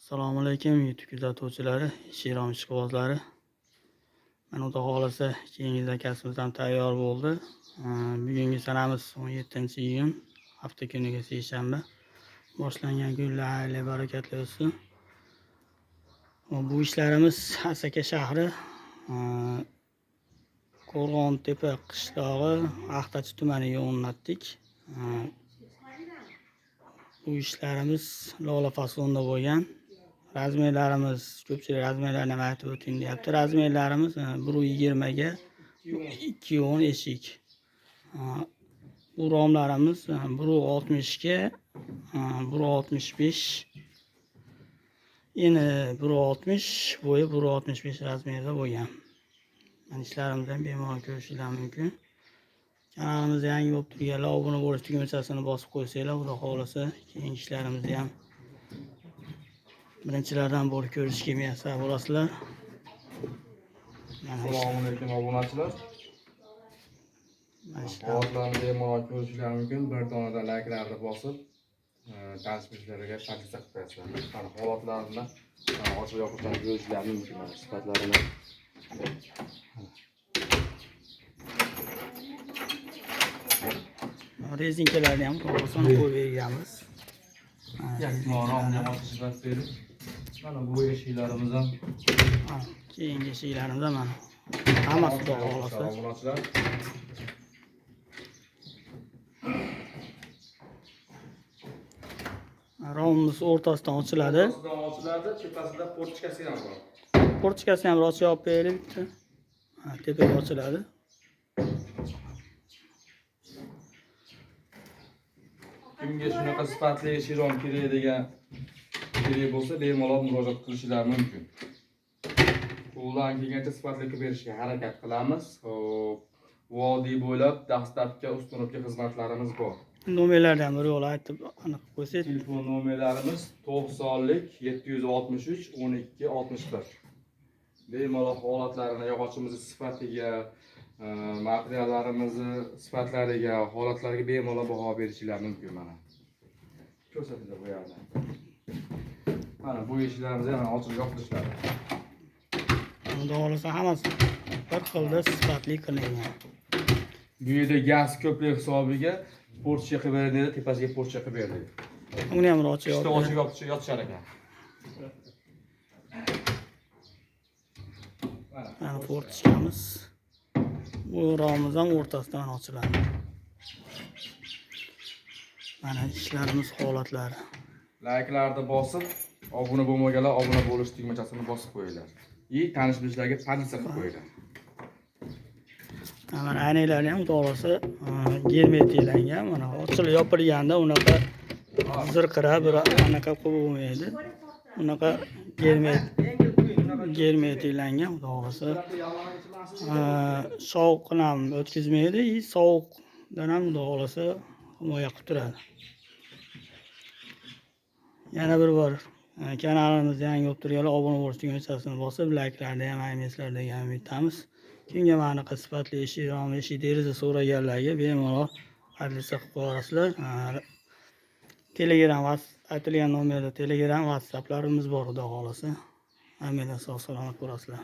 Assalomu alaykum YouTube kuzatuvchilari, Shirom ishqibozlari. Mana Xudo xolasa keyingi zakasimiz ham tayyor bo'ldi. Bugungi sanamiz 17-iyun, hafta kuniga seshanba. Boshlangan kunlar barakatli bo'lsin. Bu ishlarimiz Asaka shahri, Qo'rg'ontepa qishlog'i, Axtachi tumaniga o'rnatdik. Bu ishlarimiz lola fasonda bo'lgan. Razmerlarimiz, ko'pchilik razmerlarni ham aytib o'ting deyapti. Razmerlarimiz 1.20 ga 2.10 eshik. Bu romlarimiz 1.60 ga 1.65. Eni 1.60, bo'yi 1.65 razmerda bo'lgan. Mana ishlarimizdan bemalol ko'rishingiz mumkin. Kanalimiz yangi bo'lib turganlar obuna bo'lish tugmachasini bosib qo'ysanglar, Xudo xolasa keyingi ishlarimizni ham birinchilardan bo'lib ko'rishga muyassar bo'lasizlar. Assalomu alaykum obunachilar. Holatlarni bemalol ko'rishingiz mumkin. Bir donadan like'larni bosib, tanishlarga shakilsa qilib qo'yasizlar. Mana holatlarini ochib yopishdan ko'rishingiz mumkin. Sifatlarini rezinkalarni ham to'g'risini qo'yib berganmiz. Mana bu eshiklarimiz ham keyingi eshiklarimiz ham mana hammasi Xudo xolasa. Romimiz o'rtasidan ochiladi. Tepasida portchkasi ham bor. Portchkasi ham rosa yopib berib bitta. Tepaga ochiladi. Kimga shunaqa sifatli eshik-rom kerak degan bo'lsa, bemalol murojaat qilishingiz mumkin. Qo'ldan kelgancha sifatli qilib berishga harakat qilamiz. Xo'p, vodiy bo'ylab dastlabki ustunlikka xizmatlarimiz bor. Nomerlarni ham bir yo'l aytib aniq qo'ysak. Telefon nomerlarimiz 90lik 763 12 61. Bemalol holatlarini, yog'ochimizni sifatiga, materiallarimizni sifatlariga, holatlarga bemalol baho berishingiz mumkin mana. Ko'rsatiladi bu yerda. Mana bu eshiklarimizni ham ochib yopishadi. Xudo xolasa hammasi bir xilda sifatli qilingan. Bu yerda gaz ko'plik hisobiga portcha qilib berdi, tepasiga portcha qilib berdi. Uni ham ochib yotishar ekan. Mana portchamiz. Bu romimiz ham o'rtasidan ochiladi. Mana ishlarimiz holatlari. Like'larni bosib, obuna bo'lmaganlar obuna bo'lish tugmachasini bosib qo'yinglar. Tanish bilishlarga pozitsiya qilib qo'yinglar. Mana aynaklarni ham to'g'risi germetiklangan. Mana ochilib yopilganda unaqa zirqirab anaqa qilib bo'lmaydi. Unaqa germetiklangan to'g'risi. Sovuqni ham o'tkazmaydi, sovuqdan ham to'g'risi himoya qilib turadi. Yana bir bor kanalimizni yangi bo'lib turganlar obuna bo'lish tugmachasini bosib, like'larni ham aytmasizlar degan umidamiz. Kimga mana sifatli eshik-rom, eshik deraza so'raganlarga bemalol adresa qilib qo'yasizlar. Telegram, aytilgan nomerda Telegram, WhatsApplarimiz bor, Xudo xolasa. Hammaga sog' salomat bo'lasizlar.